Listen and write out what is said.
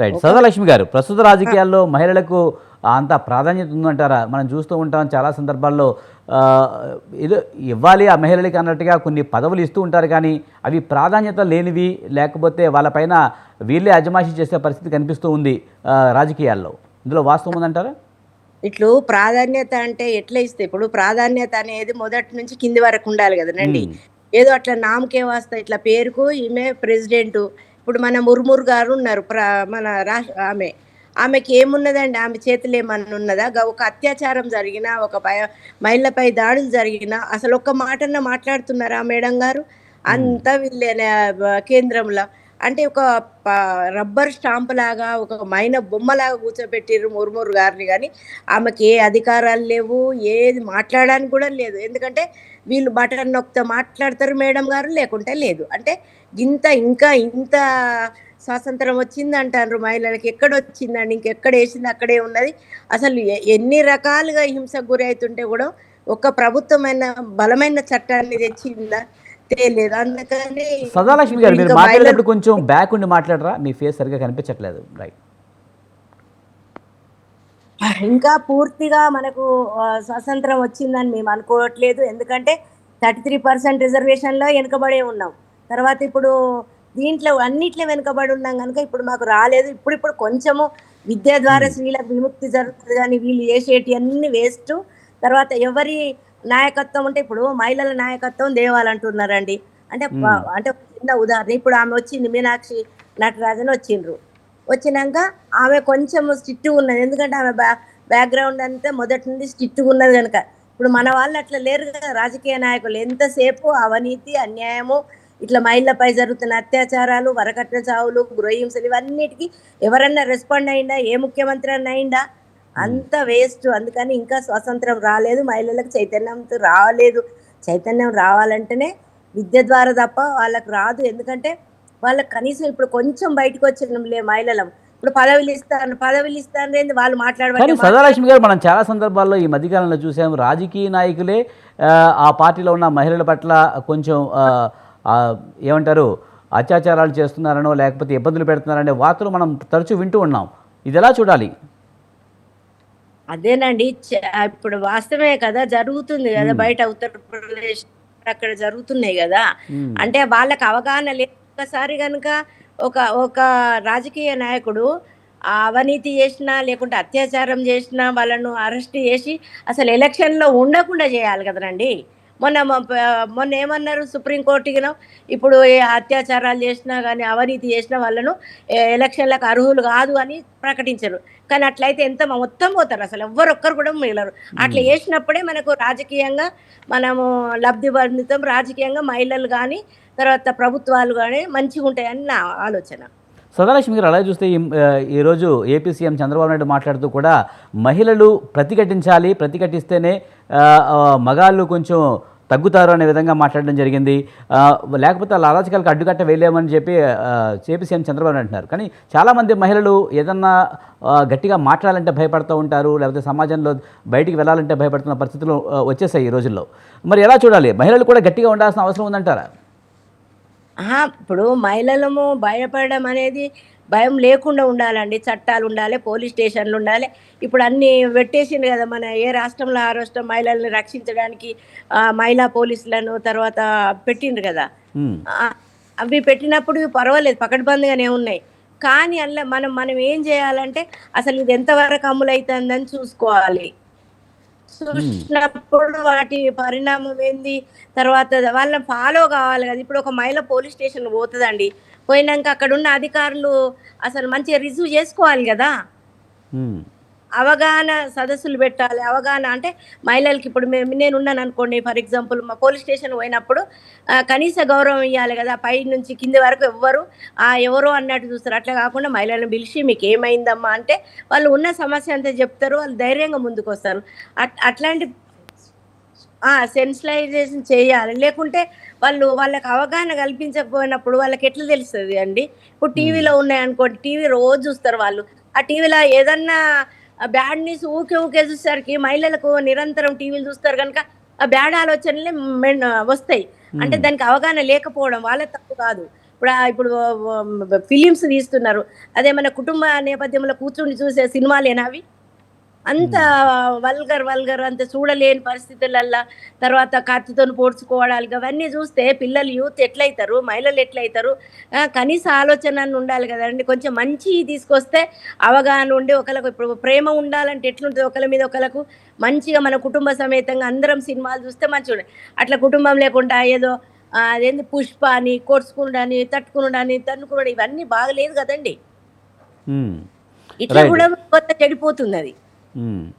Right. ఒక సదాలక్ష్మి గారు, ప్రస్తుత రాజకీయాల్లో మహిళలకు అంత ప్రాధాన్యత ఉందంటారా? మనం చూస్తూ ఉంటాం చాలా సందర్భాల్లో ఆహ్, ఏదో ఇవ్వాలి ఆ మహిళలకి అన్నట్టుగా కొన్ని పదవులు ఇస్తూ ఉంటారు కానీ, అవి ప్రాధాన్యత లేనివి, లేకపోతే వాళ్ళపైన వీళ్ళే అజమాయిషీ చేసే పరిస్థితి కనిపిస్తూ ఉంది రాజకీయాల్లో. ఇందులో వాస్తవం ఉందంటారా? ఇట్లు ప్రాధాన్యత అంటే ఎట్లా ఇస్తే ఇప్పుడు ప్రాధాన్యత అనేది మొదటి నుంచి కింది వరకు ఉండాలి కదనండి. హ్మ్. ఏదో అట్లా నామకే వాస్తా ఇట్లా పేరుకు ఈమె ప్రెసిడెంటు. ఇప్పుడు మన ముర్ముర్ గారు ఉన్నారు. మన ఆమె. ఆమెకి ఏమున్నదండి? ఆమె చేతిలో ఏమన్నా ఉన్నదా? ఒక అత్యాచారం జరిగినా, ఒక మహిళపై దాడులు జరిగినా అసలు ఒక్క మాటన్నా మాట్లాడుతున్నారా ఆ మేడం గారు? హ్మ్. అంతా వీళ్ళే కేంద్రంలో. అంటే ఒక ప రబ్బర్ స్టాంప్‌లాగా, ఒక మైన బొమ్మలాగా కూర్చోబెట్టిర్రు ముర్ముర్ గారిని గాని ఆమెకి ఏ అధికారాలు లేవు. ఏది మాట్లాడడానికి కూడా లేదు. ఎందుకంటే వీళ్ళు బటన్ నొక్కితే మాట్లాడతారు మేడం గారు, లేకుంటే లేదు. అంటే ఇంకా ఇంత స్వాతంత్రం వచ్చిందంటాండ్రు మహిళలకి. ఎక్కడొచ్చిందండి? ఇంకెక్కడేసింది అక్కడే ఉన్నది. అసలు ఎన్ని రకాలుగా హింసకు గురైతుంటే గూడా ఒక ప్రభుత్వమైన బలమైన చట్టాన్ని తెచ్చిందా? తేలేదు. అందుకని సదాలక్ష్మి ఇప్పుడు గారు, మీరు ఇంకా మహిళలు మాట్లాడేటప్పుడు కొంచెం బ్యాక్ ఉండి మాట్లాడరా? మీ ఫేస్ సరిగ్గా కనిపించట్లేదు. రైట్. ఇంకా పూర్తిగా మనకు స్వతంత్రం వచ్చిందని మేము అనుకోవట్లేదు. ఎందుకంటే 33% రిజర్వేషన్‌లో వెనుకబడే ఉన్నాం. తర్వాత ఇప్పుడు దీంట్లో అన్నిట్లో వెనుకబడి ఉన్నాం గనుక ఇప్పుడు మాకు రాలేదు. ఇప్పుడిప్పుడు కొంచెము విద్య ద్వారా హ్మ్. స్త్రీలకు విముక్తి జరుగుతది గానీ వీళ్ళు చేసేటియన్నీ వేస్టు. తర్వాత ఎవరి నాయకత్వం ఉంటే ఇప్పుడు మహిళల నాయకత్వం దేవాలంటున్నారండి. అంటే హ్మ్. అంటే ఒక చిన్న ఉదాహరణ ఇప్పుడు ఆమె వచ్చింది మీనాక్షి నటరాజన్ వచ్చిండ్రు. వచ్చినంక ఆమె కొంచెం స్ట్రిక్ట్‌గున్నది. ఎందుకంటే ఆమె బ్యాక్‌గ్రౌండ్ అంతా మొదటి నుండి స్ట్రిక్ట్‌గున్నది గనక. ఇప్పుడు మన వాళ్ళు అట్లా లేరు గదా! రాజకీయ నాయకులు. ఎంతసేపు అవినీతి, అన్యాయము, ఇట్లా మహిళలపై జరుగుతున్న అత్యాచారాలు, వరకట్న చావులు, గృహహింసలు ఇవన్నిటికి ఎవరన్నా రెస్పాండ్ అయిండా? ఏ ముఖ్యమంత్రి అన్నా అయిండా? హ్మ్. అంతా వేస్ట్. అందుకని ఇంకా స్వాతంత్రం రాలేదు. మహిళలకు చైతన్యంతో రాలేదు. చైతన్యం రావాలంటేనే విద్య ద్వారా తప్ప వాళ్ళకి రాదు. ఎందుకంటే వాళ్ళకి కనీసం ఇప్పుడు కొంచెం బయటకొచ్చినంలే మహిళలం. ఇప్పుడు పదవులిస్తాన్రేంది వాళ్ళు కానీ మాట్లాడబట్టే సదాలక్ష్మి గారు, మనం చాలా సందర్భాల్లో ఈ మధ్యకాలంలో చూసాము రాజకీయ నాయకులే ఆ పార్టీలో ఉన్న మహిళల పట్ల కొంచెం ఏమంటారు, అత్యాచారాలు చేస్తున్నారనో లేకపోతే ఇబ్బందులు పెడుతున్నారనే వార్తలు మనం తరచూ వింటూ ఉన్నాం. ఇది ఎలా చూడాలి? అదేనండి. ఇప్పుడు వాస్తవమే కదా! జరుగుతుంది గదా! హ్మ్. బయట ఉత్తరప్రదేశ్ అక్కడ జరుగుతున్నాయి గదా! హ్మ్. అంటే వాళ్ళకి అవగాహన లేదు. ఒక్కసారి గనుక ఒక ఒక రాజకీయ నాయకుడు అవినీతి చేసినా, లేకుంటే అత్యాచారం చేసినా వాళ్ళను అరెస్ట్ చేసి అసలు ఎలక్షన్‌లో ఉండకుండా చేయాలి గదరండి. మొన్న మొన్నేమన్నారు సుప్రీం కోర్టుగిను ఇప్పుడు ఏ అత్యాచారాలు చేసినా గాని, అవినీతి చేసిన వాళ్ళను ఎలక్షన్‌లకు అర్హులు గాదు అని ప్రకటించరు. కానీ అట్లయితే ఎంత మొత్తం పోతారు. అసలు ఎవ్వరొక్కరు కూడా మిగలరు. అట్లా హ్మ్. చేసినప్పుడే మనకు రాజకీయంగా మనము లబ్ధి పొందుతాం. రాజకీయంగా మహిళలు గాని, తర్వాత ప్రభుత్వాలు గాని మంచిగుంటాయని నా ఆలోచన. సదాలక్ష్మి గారు, అలాగే చూస్తే ఈరోజు ఏపీ సీఎం చంద్రబాబు నాయుడు మాట్లాడుతూ కూడా మహిళలు ప్రతిఘటించాలి, ప్రతిఘటిస్తేనే మగాళ్ళు కొంచెం తగ్గుతారు అనే విధంగా మాట్లాడడం జరిగింది. లేకపోతే అలా అరాచకాలకు అడ్డుకట్ట వేయలేమని చెప్పి ఏపీ సీఎం చంద్రబాబు నాయుడు అంటున్నారు. కానీ చాలామంది మహిళలు ఏదన్నా గట్టిగా మాట్లాడాలంటే భయపడుతూ ఉంటారు, లేకపోతే సమాజంలో బయటికి వెళ్ళాలంటే భయపడుతున్న పరిస్థితులు వచ్చేసాయి ఈ రోజుల్లో. మరి ఎలా చూడాలి? మహిళలు కూడా గట్టిగా ఉండాల్సిన అవసరం ఉందంటారా? అహా! ఇప్పుడు మహిళలము భయపడడం అనేది భయం లేకుండా ఉండాలండి. చట్టాలుండాలె, పోలీస్ స్టేషన్‌లుండాలె. ఇప్పుడు అన్నీ పెట్టేసిండ్రు గదా! మన ఏ రాష్ట్రంలో ఆ రాష్ట్రం మహిళల్ని రక్షించడానికి మహిళా పోలీసులను తర్వాత పెట్టిండ్రు గదా! హ్మ్. అవి పెట్టినప్పుడు పర్వాలేదు పకడ్బందీగానే ఉన్నాయి. కానీ మనం మనం ఏం జేయాలంటే అసలు ఇది ఎంతవరకు అమలైతందని చూసుకోవాలి. హ్మ్. చూసినప్పుడు వాటి పరిణామం ఏంది? తర్వాత వాళ్ళని ఫాలో గావాలి గదా! ఇప్పుడు ఒక మహిళ పోలీస్ స్టేషన్‌కి పోతదండి. పోయినంక అక్కడున్న అధికారులు అసలు మంచిగా రిసీవ్ జేసుకోవాలి గదా! హ్మ్. అవగాహన సదస్సులు పెట్టాలి. అవగాహన అంటే మహిళలకి ఇప్పుడు నేనున్నాననుకోండి ఫర్ ఎగ్జాంపుల్ మా పోలీస్ స్టేషన్‌కి పోయినప్పుడు కనీస గౌరవం ఇయ్యాలి గదా! పై నుంచి కింది వరకు ఎవ్వరు ఎవరో అన్నట్టు చూస్తారు. అట్లా కాకుండా మహిళలను పిలిచి మీకేమైందమ్మా అంటే వాళ్ళు ఉన్న సమస్య అంతా చెప్తారు. వాళ్ళు ధైర్యంగా ముందుకొస్తారు. అట్లాంటి సెన్సిలైజేషన్ చేయాలి. లేకుంటే వాళ్ళకి అవగాహన కల్పించకపోయినప్పుడు వాళ్ళకెట్లా తెలుస్తది అండి? ఇప్పుడు హ్మ్. టీవీలో ఉన్నాయనుకోండి, టీవీ రోజు చూస్తారు వాళ్ళు. ఆ టీవీలో ఏదన్నా బ్యాడ్ న్యూస్ ఊకే చూసేసరికి మహిళలకు నిరంతరం టీవీలు చూస్తారు గనుక, ఆ బ్యాడ్ ఆలోచనలే వస్తాయి. అంటే హ్మ్. దానికి అవగాహన లేకపోవడం వాళ్ళ తప్పు కాదు. ఇప్పుడు ఫిలిమ్స్ తీస్తున్నారు. అదే మన కుటుంబ నేపథ్యంలో కూర్చుని చూసే సినిమాలేనా అవి? అంత ఉమ్, వల్గర్ అంత చూడలేని పరిస్థితులల్లా తర్వాత కత్తితోని పొడుచుకోవడాలు అవన్నీ చూస్తే పిల్లలు యూత్ ఎట్లయితారు? మహిళలు ఎట్లయితారు? కనీస ఆలోచన అన్న ఉండాలి గదండీ! కొంచెం మంచియి తీసుకొస్తే అవగాహన ఉండి ఒకళ్ళకి ఇప్పుడు ప్రేమ ఉండాలంటే ఎట్లుంటది ఒకళ్ళ మీద ఒకళ్ళకు మంచిగా మన కుటుంబ సమేతంగా అందరం సినిమాలు చూస్తే మంచిగుంటది. అట్లా కుటుంబం లేకుండా ఏదో అదేంది 'పుష్ప' అని, కొట్టుకునుడని, తట్టుకునుడని, తన్నుకునుడు ఇవన్నీ బాగలేదు గదండీ! ఉమ్. ఇట్లా రైట్. గూడా కొత్త చెడిపోతుందది. ఉమ్.